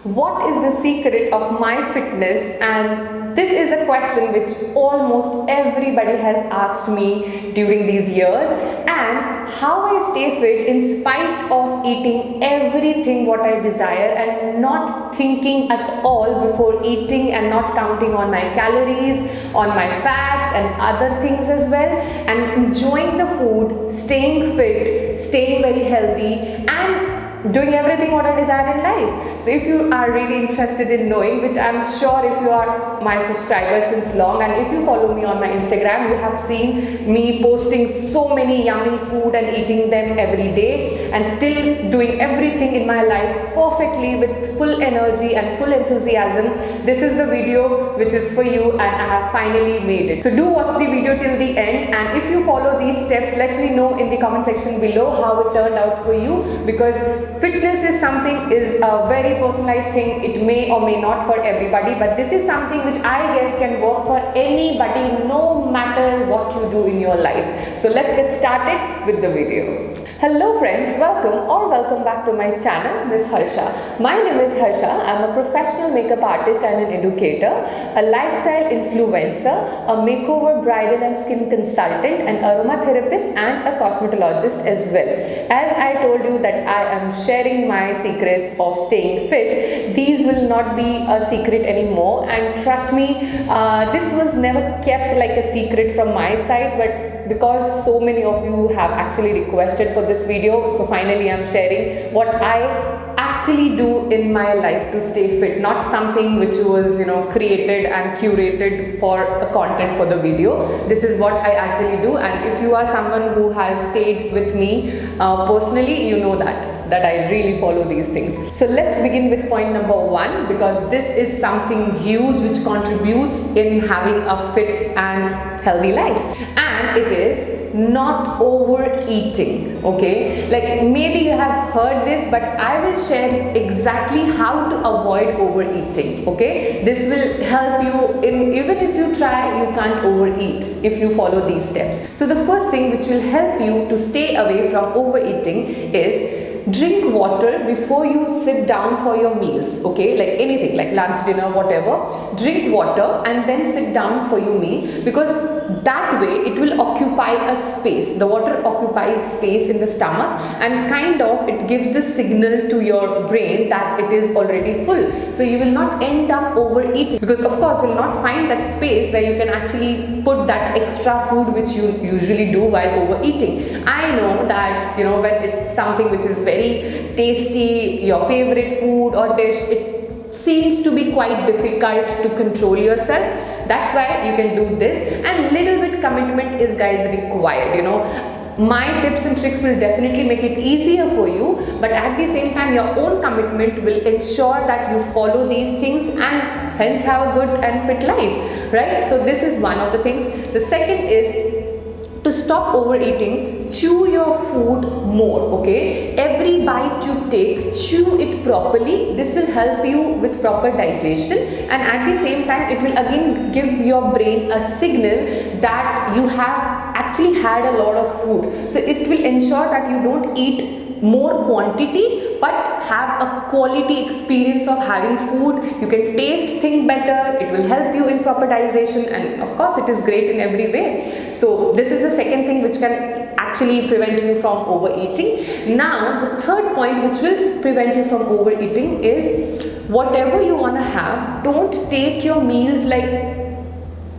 What is the secret of my fitness? And this is a question which almost everybody has asked me during these years, and how I stay fit in spite of eating everything what I desire and not thinking at all before eating and not counting on my calories, on my fats and other things as well, and enjoying the food, staying fit, staying very healthy, and doing everything what I desire in life. So if you are really interested in knowing, which I'm sure if you are my subscriber since long, and if you follow me on my Instagram, you have seen me posting so many yummy food and eating them every day, and still doing everything in my life perfectly with full energy and full enthusiasm. This is the video which is for you, and I have finally made it. So do watch the video till the end, and if you follow these steps, let me know in the comment section below how it turned out for you, because fitness is a very personalized thing. It may or may not for everybody, but this is something which I guess can work for anybody, no matter what you do in your life. So let's get started with the video. Hello friends, welcome back to my channel, Miss Harsha. My name is Harsha. I'm a professional makeup artist and an educator, a lifestyle influencer, a makeover, bridal and skin consultant, an aromatherapist and a cosmetologist as well. As I told you that I am sharing my secrets of staying fit, these will not be a secret anymore, and trust me, this was never kept like a secret from my side, but because so many of you have actually requested for this video, so finally I'm sharing what I actually do in my life to stay fit, not something which was created and curated for a content for the video. This is what I actually do, and if you are someone who has stayed with me personally, you know that I really follow these things. So let's begin with point number 1, because this is something huge which contributes in having a fit and healthy life, and it is not overeating. Okay, like maybe you have heard this, but I will share exactly how to avoid overeating. Okay, this will help you in, even if you try, you can't overeat if you follow these steps. So the first thing which will help you to stay away from overeating is drink water before you sit down for your meals. Okay, like anything, like lunch, dinner, whatever, drink water and then sit down for your meal, because that way it will occupy a space. The water occupies space in the stomach, and kind of it gives the signal to your brain that it is already full, so you will not end up overeating, because of course you will not find that space where you can actually put that extra food which you usually do while overeating. I know that when it's something which is very tasty, your favorite food or dish, it seems to be quite difficult to control yourself. That's why you can do this, and little bit commitment is guys required. My tips and tricks will definitely make it easier for you, but at the same time your own commitment will ensure that you follow these things and hence have a good and fit life, right? So this is one of the things. The second is to stop overeating. Chew your food more. Okay, every bite you take, chew it properly. This will help you with proper digestion, and at the same time it will again give your brain a signal that you have actually had a lot of food. So it will ensure that you don't eat more quantity but have a quality experience of having food. You can taste things better, it will help you in proper digestion, and of course it is great in every way. So this is the second thing which can actually prevent you from overeating. Now the third point which will prevent you from overeating is, whatever you want to have, don't take your meals like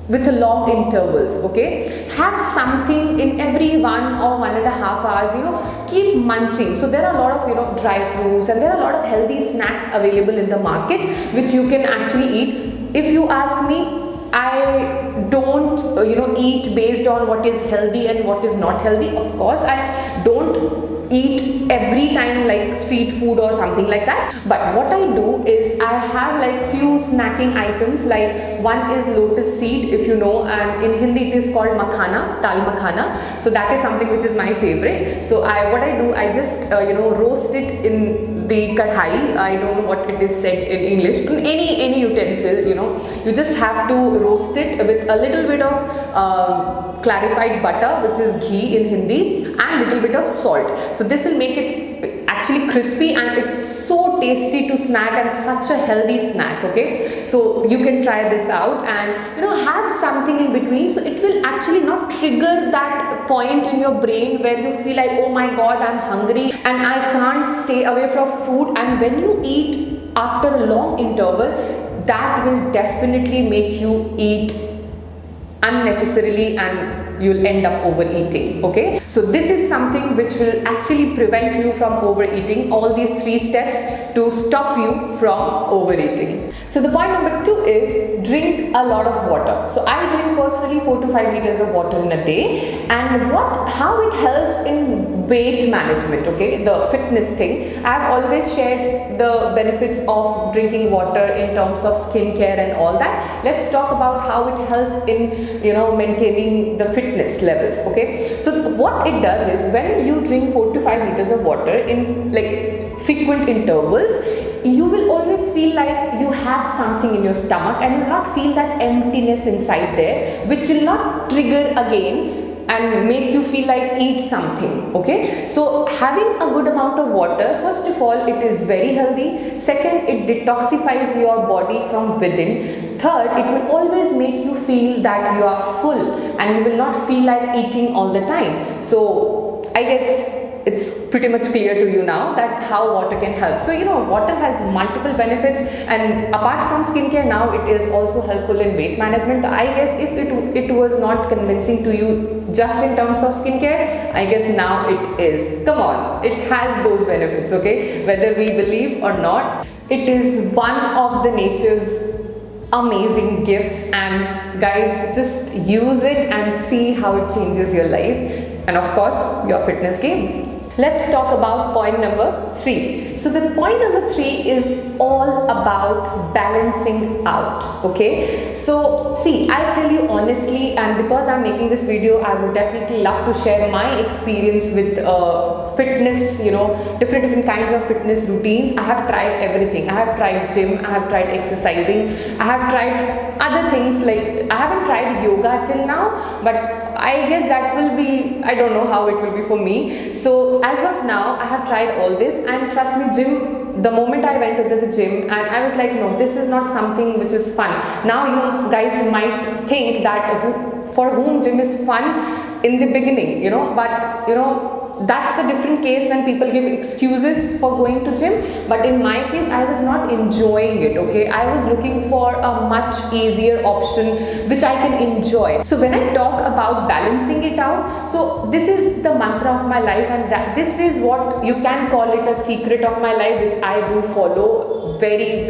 with long intervals. Okay, have something in every 1 or 1.5 hours. Keep munching. So there are a lot of dry fruits, and there are a lot of healthy snacks available in the market which you can actually eat. If you ask me, I don't eat based on what is healthy and what is not healthy. Of course I don't eat every time like street food or something like that, but what I do is I have like few snacking items. Like one is lotus seed, if you know, and in Hindi it is called makhana, dal makhana. So that is something which is my favorite. So what I do, I just roast it in the kadhai. I don't know what it is said in English. Any utensil, you just have to roast it with with a little bit of clarified butter, which is ghee in Hindi, and little bit of salt. So this will make it actually crispy, and it's so tasty to snack and such a healthy snack. Okay, so you can try this out and have something in between, so it will actually not trigger that point in your brain where you feel like, oh my god, I'm hungry and I can't stay away from food. And when you eat after a long interval, that will definitely make you eat unnecessarily and you'll end up overeating. Okay, so this is something which will actually prevent you from overeating. All these 3 steps to stop you from overeating. So the point number 2 is drink a lot of water. So I drink personally 4 to 5 liters of water in a day, and how it helps in weight management. Okay, the fitness thing, I've always shared the benefits of drinking water in terms of skincare and all that. Let's talk about how it helps in maintaining the fitness levels. Okay, so what it does is, when you drink 4 to 5 liters of water in like frequent intervals, you will always feel like you have something in your stomach, and you will not feel that emptiness inside there, which will not trigger again and make you feel like eat something. Okay, so having a good amount of water, first of all, it is very healthy. Second, it detoxifies your body from within. Third, it will always make you feel that you are full and you will not feel like eating all the time. So I guess it's pretty much clear to you now that how water can help. So water has multiple benefits, and apart from skincare, now it is also helpful in weight management. I guess if it was not convincing to you just in terms of skincare, I guess now it is. Come on, it has those benefits. Okay, whether we believe or not, it is one of the nature's amazing gifts, and guys, just use it and see how it changes your life and of course your fitness game. Let's talk about point number 3. So the point number 3 is all about balancing out. Okay, so see, I'll tell you honestly, and because I'm making this video, I would definitely love to share my experience with fitness, different kinds of fitness routines. I have tried everything. I have tried gym, I have tried exercising, I have tried other things, like I haven't tried yoga till now, but I guess that will be, I don't know how it will be for me. So as of now, I have tried all this, and trust me, gym, the moment I went to the gym, and I was like, no, this is not something which is fun. Now you guys might think that for whom gym is fun in the beginning, but that's a different case when people give excuses for going to gym. But in my case, I was not enjoying it. Okay, I was looking for a much easier option which I can enjoy. So when I talk about balancing it out, so this is the mantra of my life, and this is what you can call it, a secret of my life, which I do follow very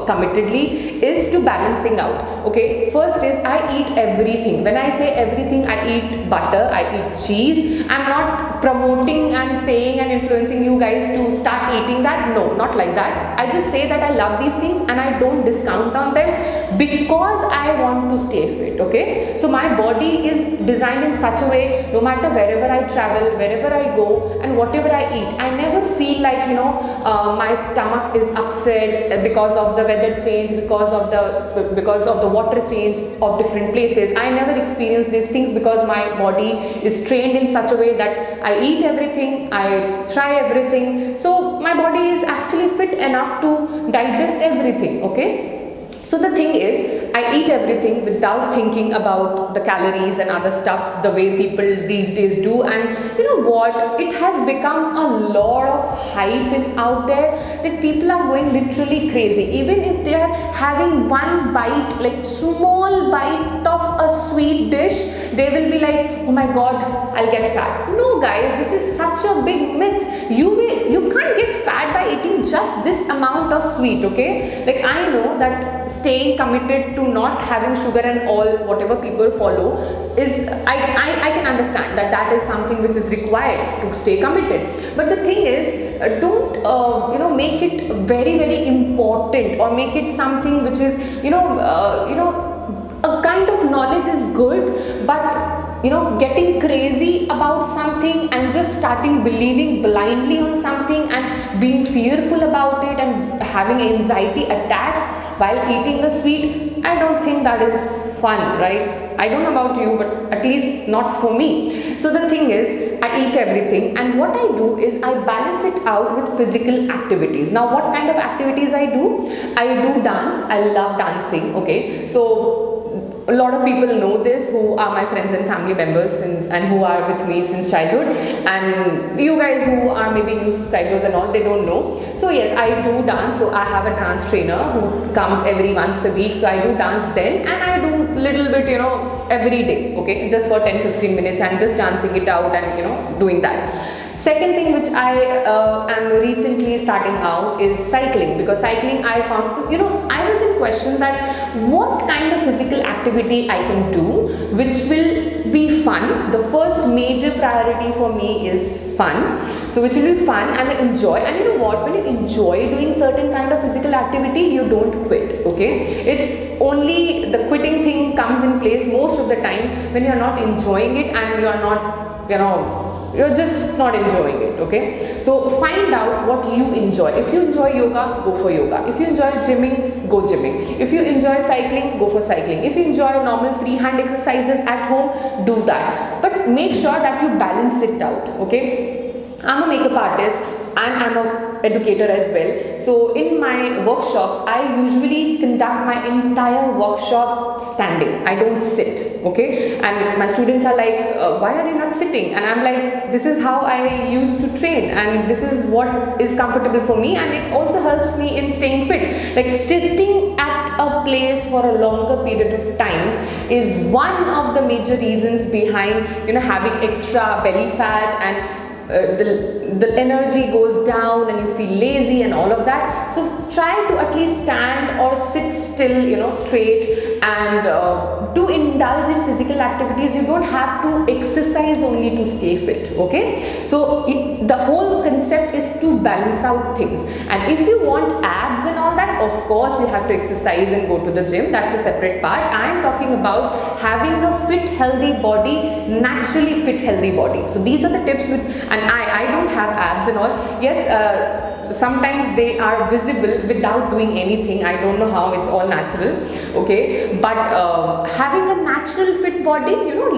committedly, is to balancing out. Okay, first is I eat everything. When I say everything, I eat butter, I eat cheese. I'm not promoting and saying and influencing you guys to start eating that. No, not like that. I just say that I love these things and I don't discount on them because I want to stay fit. Okay, so my body is designed in such a way, no matter wherever I travel, wherever I go, and whatever I eat, I never feel like my stomach is upset because of the weather change, because of the water change of different places. I never experience these things because my body is trained in such a way that I eat everything, I try everything, so my body is actually fit enough to digest everything. Okay, so the thing is, I eat everything without thinking about the calories and other stuffs the way people these days do. And you know what, it has become a lot of hype out there that people are going literally crazy. Even if they are having one bite, like small bite of a sweet dish, they will be like, oh my god, I'll get fat. No guys, this is such a big myth. You can't get fat by eating just this amount of sweet. Okay, like I know that staying committed to not having sugar and all whatever people follow is, I can understand that is something which is required to stay committed. But the thing is, don't make it very important, or make it something which is a kind of knowledge is good, but getting crazy about something and just starting believing blindly on something and being fearful about it and having anxiety attacks while eating a sweet, I don't think that is fun, right? I don't know about you, but at least not for me. So the thing is, I eat everything, and what I do is I balance it out with physical activities. Now, what kind of activities I do? I do dance. I love dancing. Okay, so a lot of people know this who are my friends and family members and who are with me since childhood, and you guys who are maybe new subscribers and all, they don't know. So yes, I do dance. So I have a dance trainer who comes every once a week, so I do dance then, and I do little bit, every day, okay, just for 10-15 minutes, and just dancing it out and doing that. Second thing which I am recently starting out is cycling, because cycling I found, I was in question that what kind of physical activity I can do which will be fun. The first major priority for me is fun. So which will be fun and enjoy. And you know what, when you enjoy doing certain kind of physical activity, you don't quit, okay? It's only the quitting thing comes in place most of the time when you're not enjoying it and you're not, you're just not enjoying it, okay? So find out what you enjoy. If you enjoy yoga, go for yoga. If you enjoy gymming, go gymming. If you enjoy cycling, go for cycling. If you enjoy normal free hand exercises at home, do that. But make sure that you balance it out, okay? I'm a makeup artist and I'm an educator as well. So in my workshops, I usually conduct my entire workshop standing. I don't sit, okay? And my students are like, why are you not sitting? And I'm like, this is how I used to train, and this is what is comfortable for me, and it also helps me in staying fit. Like sitting at a place for a longer period of time is one of the major reasons behind having extra belly fat, and the energy goes down and you feel lazy and all of that. So try to at least stand or sit still, straight, and to indulge in physical activities. You don't have to exercise only to stay fit, okay? So the whole concept is to balance out things. And if you want abs and all that, of course you have to exercise and go to the gym. That's a separate part. I am talking about having a fit, healthy body, naturally fit, healthy body. So these are the tips and I don't have abs and all. Yes, sometimes they are visible without doing anything. I don't know how, it's all natural, okay? But having a natural fit body,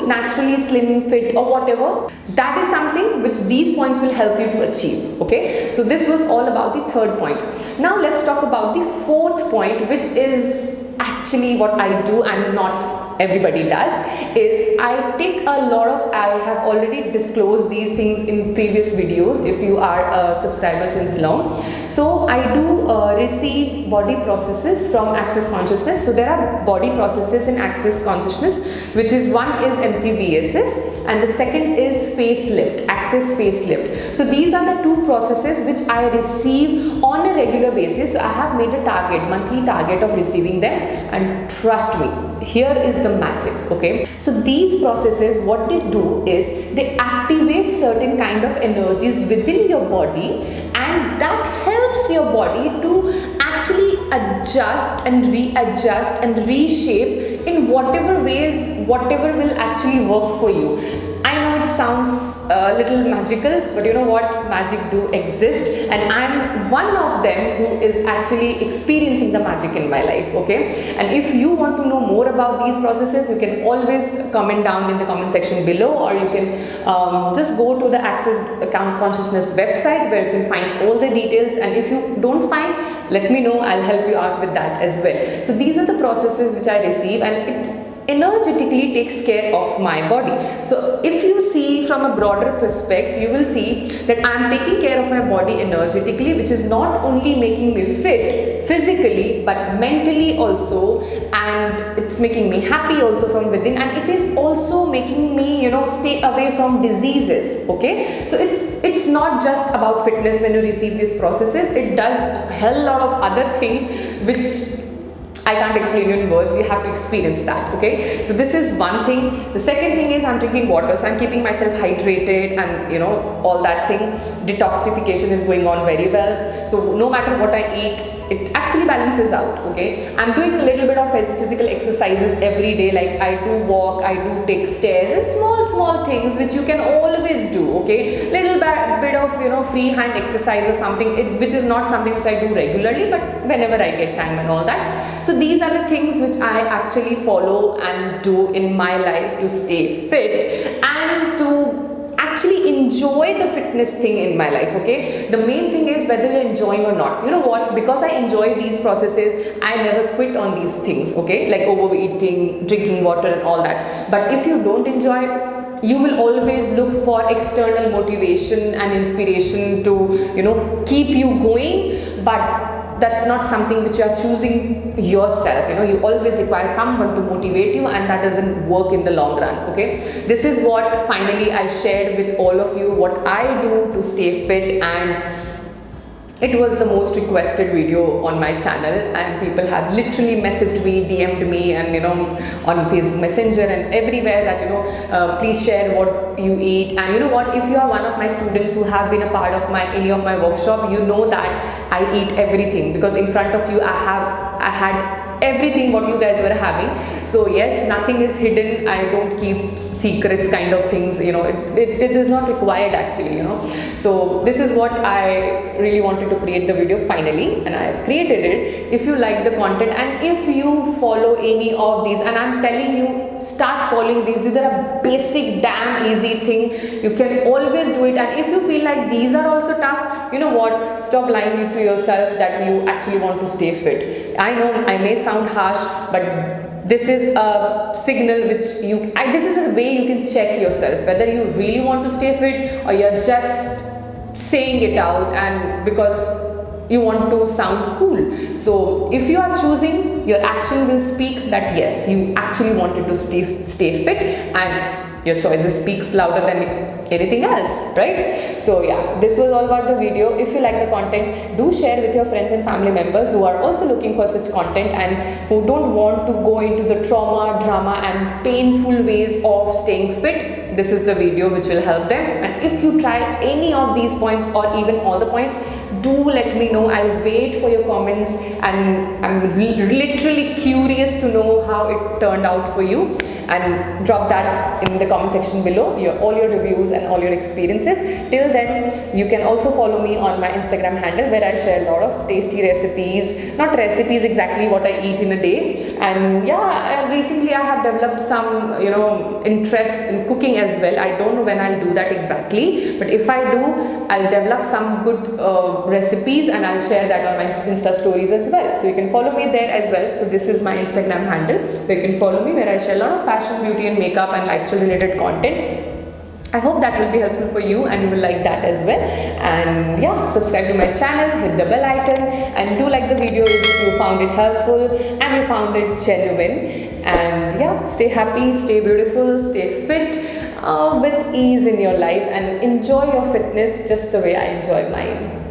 naturally slim, fit or whatever, that is something which these points will help you to achieve, okay? So this was all about the third point. Now let's talk about the fourth point, which is actually what I do and not everybody does, is I take a lot of, I have already disclosed these things in previous videos if you are a subscriber since long. So I do receive body processes from Access Consciousness. So there are body processes in Access Consciousness, which is one is MTVSS and the second is facelift, Access facelift. So these are the two processes which I receive on a regular basis. So I have made a target, monthly target of receiving them, and trust me, here is the magic, okay? So these processes, what they do is they activate certain kind of energies within your body, and that helps your body to actually adjust and readjust and reshape in whatever ways, whatever will actually work for you. I know it sounds a little magical, but you know what, magic do exist, and I'm one of them who is actually experiencing the magic in my life, okay? And if you want to know more about these processes, you can always comment down in the comment section below, or you can just go to the Access Consciousness website where you can find all the details, and if you don't find, let me know, I'll help you out with that as well. So these are the processes which I receive, and it energetically takes care of my body. So if you see from a broader perspective, you will see that I am taking care of my body energetically, which is not only making me fit physically but mentally also, and it's making me happy also from within, and it is also making me stay away from diseases, okay? So it's not just about fitness when you receive these processes. It does a hell lot of other things which I can't explain in words, you have to experience that, okay? So this is one thing. The second thing is I'm drinking water, so I'm keeping myself hydrated, and all that thing. Detoxification is going on very well. So no matter what I eat, it actually balances out, okay? I'm doing a little bit of physical exercises every day, like I do walk, I do take stairs, and small things which you can always do, okay? Little bit of of, you know, free hand exercise or something, which is not something which I do regularly, but whenever I get time and all that. So these are the things which I actually follow and do in my life to stay fit and to actually enjoy the fitness thing in my life. Okay, the main thing is whether you're enjoying or not. You know what, because I enjoy these processes, I never quit on these things. Okay, like overeating, drinking water and all that. But if you don't enjoy, you will always look for external motivation and inspiration to, you know, keep you going, but that's not something which you are choosing yourself. You know, you always require someone to motivate you, and that doesn't work in the long run. Okay, this is what finally I shared with all of you, what I do to stay fit, and it was the most requested video on my channel, and people have literally messaged me, DM'd me, and, you know, on Facebook Messenger and everywhere that, you know, please share what you eat. And you know what, if you are one of my students who have been a part of any of my workshop, you know that I eat everything, because in front of you I had everything what you guys were having. So yes, nothing is hidden. I don't keep secrets kind of things, you know. It is not required actually, you know. So this is what I really wanted to create the video finally, and I have created it. If you like the content and if you follow any of these, and I'm telling you, start following these are a basic damn easy thing, you can always do it. And if you feel like these are also tough, you know what, stop lying to yourself that you actually want to stay fit. I know I may sound harsh, but this is a signal which this is a way you can check yourself whether you really want to stay fit or you're just saying it out and because you want to sound cool. So if you are choosing, your action will speak that yes, you actually wanted to stay fit, and your choices speaks louder than anything else, right? So yeah, this was all about the video. If you like the content, do share with your friends and family members who are also looking for such content and who don't want to go into the trauma, drama and painful ways of staying fit. This is the video which will help them. And if you try any of these points or even all the points, do let me know. I'll wait for your comments, and I'm literally curious to know how it turned out for you, and drop that in the comment section below, all your reviews and all your experiences. Till then, you can also follow me on my Instagram handle, where I share a lot of tasty recipes, not recipes exactly what I eat in a day. And yeah, recently I have developed some, you know, interest in cooking as well. I don't know when I'll do that exactly, but if I do, I'll develop some good recipes and I'll share that on my Insta stories as well. So you can follow me there as well. So this is my Instagram handle where you can follow me, where I share a lot of fashion, beauty and makeup and lifestyle related content. I hope that will be helpful for you and you will like that as well. And yeah, subscribe to my channel, hit the bell icon, and do like the video if you found it helpful and you found it genuine. And yeah, stay happy, stay beautiful, stay fit with ease in your life, and enjoy your fitness just the way I enjoy mine.